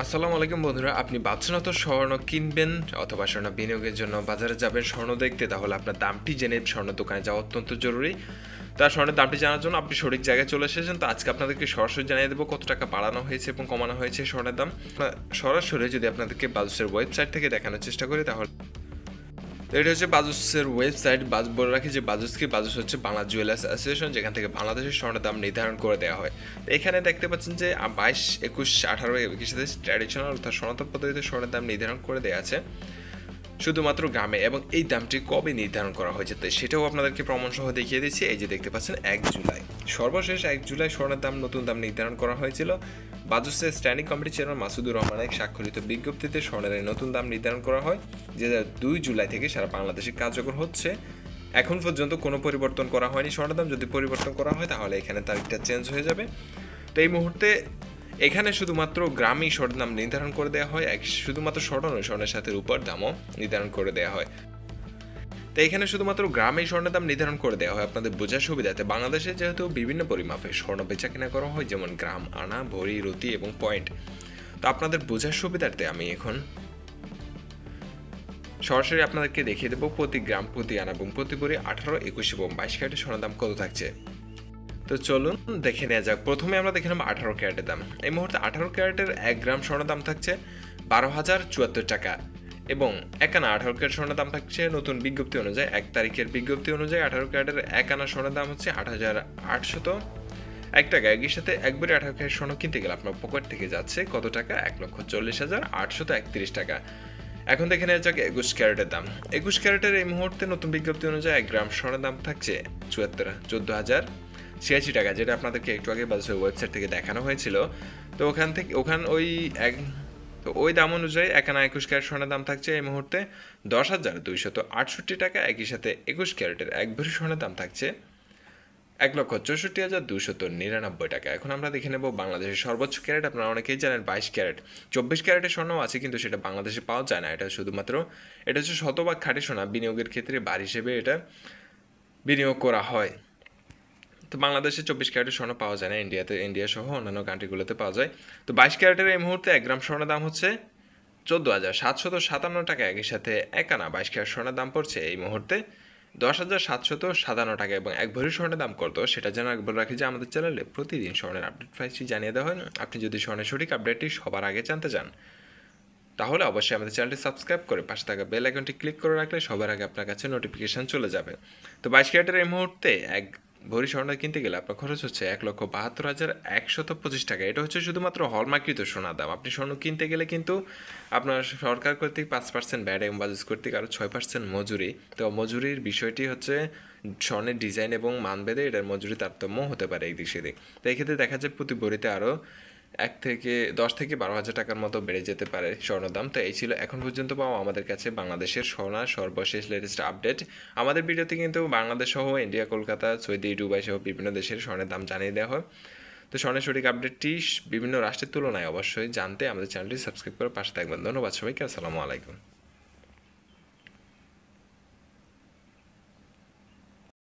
আসসালামু আলাইকুম বন্ধুরা, আপনি ভাবছেন হয়তো স্বর্ণ কিনবেন অথবা স্বর্ণ বিনিয়োগের জন্য বাজারে যাবেন স্বর্ণ দেখতে, তাহলে আপনার দামটি জেনে স্বর্ণ দোকানে যাওয়া অত্যন্ত জরুরি। তার স্বর্ণের দামটি জানার জন্য আপনি সঠিক জায়গায় চলে এসেছেন। তো আজকে আপনাদেরকে সরাসরি জানিয়ে দেবো কত টাকা বাড়ানো হয়েছে এবং কমানো হয়েছে স্বর্ণের দাম। সরাসরি যদি আপনাদেরকে বাজুসের ওয়েবসাইট থেকে দেখানোর চেষ্টা করি, তাহলে তো এটা হচ্ছে বাজুসের ওয়েবসাইট। বলে রাখি যে বাজুস হচ্ছে বাংলা জুয়েলার্স অ্যাসোসিয়েশন, যেখান থেকে বাংলাদেশের স্বর্ণের দাম নির্ধারণ করে দেওয়া হয়। তো এখানে দেখতে পাচ্ছেন যে 22, 21, 18, 21 ট্র্যাডিশনাল অর্থাৎ সনাতন পদ্ধতিতে স্বর্ণের দাম নির্ধারণ করে দেওয়া আছে শুধুমাত্র গ্রামে, এবং এই দামটি কবে নির্ধারণ করা হয়েছে তো সেটাও আপনাদেরকে প্রমাণ সহ দেখিয়ে দিচ্ছি। এই যে দেখতে পাচ্ছেন 1 জুলাই, সর্বশেষ 1 জুলাই স্বর্ণের দাম নতুন দাম নির্ধারণ করা হয়েছিল। বাজুসের স্ট্যান্ডিং কমিটি চেয়ারম্যান মাসুদুর রহমানের স্বাক্ষরিত বিজ্ঞপ্তিতে স্বর্ণের এই নতুন দাম নির্ধারণ করা হয়, যে 2 জুলাই থেকে সারা বাংলাদেশে কার্যকর হচ্ছে। এখন পর্যন্ত কোনো পরিবর্তন করা হয়নি স্বর্ণের দাম। যদি পরিবর্তন করা হয় তাহলে এখানে তারিখটা চেঞ্জ হয়ে যাবে। তো এই মুহূর্তে এখানে শুধুমাত্র গ্রামই স্বর্ণের দাম নির্ধারণ করে দেওয়া হয়, শুধুমাত্র স্বর্ণ নয়, স্বর্ণের সাথে রূপার দামও নির্ধারণ করে দেওয়া হয়। তো এখানে শুধুমাত্র গ্রামেই স্বর্ণের দাম নির্ধারণ করে দেওয়া হয় আপনাদের বোঝার সুবিধাতে। বাংলাদেশে যেহেতু বিভিন্ন পরিমাপে স্বর্ণ বেচা কেনা করা হয়, যেমন গ্রাম, আনা, ভরি, রতি এবং পয়েন্ট, তো আপনাদের বোঝার সুবিধার্থে আমি এখন সরাসরি আপনাদেরকে দেখিয়ে দেবো প্রতি গ্রাম, প্রতি আনা এবং প্রতি ভরি 18, 21 এবং 22 ক্যারেটের স্বর্ণের দাম কত থাকছে। তো চলুন দেখে নেওয়া যাক। প্রথমে আমরা দেখে নেব 18 ক্যারেটের দাম। এই মুহূর্তে 18 ক্যারেটের 1 গ্রাম স্বর্ণের দাম থাকছে 12,074 টাকা, এবং 1 আনা 18 ক্যারেট স্বর্ণের দাম থাকছে নতুন বিজ্ঞপ্তি অনুযায়ী, 1 তারিখের বিজ্ঞপ্তি অনুযায়ী 18 ক্যারেটের 1 আনা স্বর্ণের দাম হচ্ছে 8,801 টাকা। একই সাথে একবারে 18 ক্যারেট স্বর্ণ কিনতে গেলে আপনার পকেট থেকে যাচ্ছে কত টাকা? 1,40,831 টাকা। এখন দেখে নেওয়া যাক 21 ক্যারেটের দাম। 21 ক্যারেটের এই মুহূর্তে নতুন বিজ্ঞপ্তি অনুযায়ী 1 গ্রাম স্বর্ণের দাম থাকছে 14,86 টাকা, যেটা আপনাদেরকে একটু আগে বাজারের ওয়েবসাইট থেকে দেখানো হয়েছিল। তো ওই দাম অনুযায়ী 1 আনা 21 ক্যারেট স্বর্ণের দাম থাকছে এই মুহূর্তে 10,268 টাকা। একই সাথে 21 ক্যারেটের 1 ভরি স্বর্ণের দাম থাকছে 1,64,299 টাকা। এখন আমরা দেখে নেব বাংলাদেশের সর্বোচ্চ ক্যারেট। আপনারা অনেকেই জানেন 22 ক্যারেট। 24 ক্যারেটের স্বর্ণও আছে, কিন্তু সেটা বাংলাদেশে পাওয়া যায় না। এটা হচ্ছে শতভাগ খাঁটি সোনা। বিনিয়োগের ক্ষেত্রে বার হিসেবে এটা বিনিয়োগ করা হয়। তো বাংলাদেশে 24 ক্যারেটের স্বর্ণ পাওয়া যায় না, ইন্ডিয়া সহ অন্যান্য কান্ট্রিগুলোতে পাওয়া যায়। তো 22 ক্যারেটের এই মুহূর্তে 1 গ্রাম স্বর্ণের দাম হচ্ছে 14,757 টাকা। একই সাথে 1 আনা 22 ক্যারেট স্বর্ণের দাম পড়ছে এই মুহূর্তে 10,757 টাকা, এবং 1 ভরি স্বর্ণের দাম কত সেটা যেন একবার রাখি যে আমাদের চ্যানেলে প্রতিদিন স্বর্ণের আপডেট প্রাইসটি জানিয়ে দেওয়া হয়। আপনি যদি স্বর্ণের সঠিক আপডেটটি সবার আগে জানতে চান, তাহলে অবশ্যই আমাদের চ্যানেলটি সাবস্ক্রাইব করে পাশে থাকা বেল আইকনটি ক্লিক করে রাখলে সবার আগে আপনার কাছে নোটিফিকেশন চলে যাবে। তো 22 ক্যারেটের এই মুহূর্তে 1 ভরি স্বর্ণ কিনতে গেলে আপনার খরচ হচ্ছে 1,72,125 টাকা। এটা হচ্ছে শুধুমাত্র হলমার্ককৃত সোনার দাম। আপনি স্বর্ণ কিনতে গেলে কিন্তু আপনার সরকার কর্তৃক 5% ভ্যাট এবং বাজাজ কর্তৃক আরও 6% মজুরি। তো মজুরির বিষয়টি হচ্ছে স্বর্ণের ডিজাইন এবং মানভেদে এটার মজুরি তারতম্য হতে পারে এই দিক সেদিক। তো এই ক্ষেত্রে দেখা যায় প্রতি ভরিতে আরও 10 থেকে 12,000 টাকার মতো বেড়ে যেতে পারে স্বর্ণ দাম। তো এই ছিল এখন পর্যন্ত পাওয়া আমাদের কাছে বাংলাদেশের স্বর্ণের সর্বশেষ লেটেস্ট আপডেট। আমাদের ভিডিওতে কিন্তু বাংলাদেশ সহ ইন্ডিয়া, কলকাতা, সৌদি, দুবাই সহ বিভিন্ন দেশের স্বর্ণের দাম জানিয়ে দেওয়া হয়। তো স্বর্ণের সঠিক আপডেটটি বিভিন্ন রাষ্ট্রের তুলনায় অবশ্যই জানতে আমাদের চ্যানেলটি সাবস্ক্রাইব করে পাশে থাকবেন। ধন্যবাদ সবাইকে। আসসালামু আলাইকুম।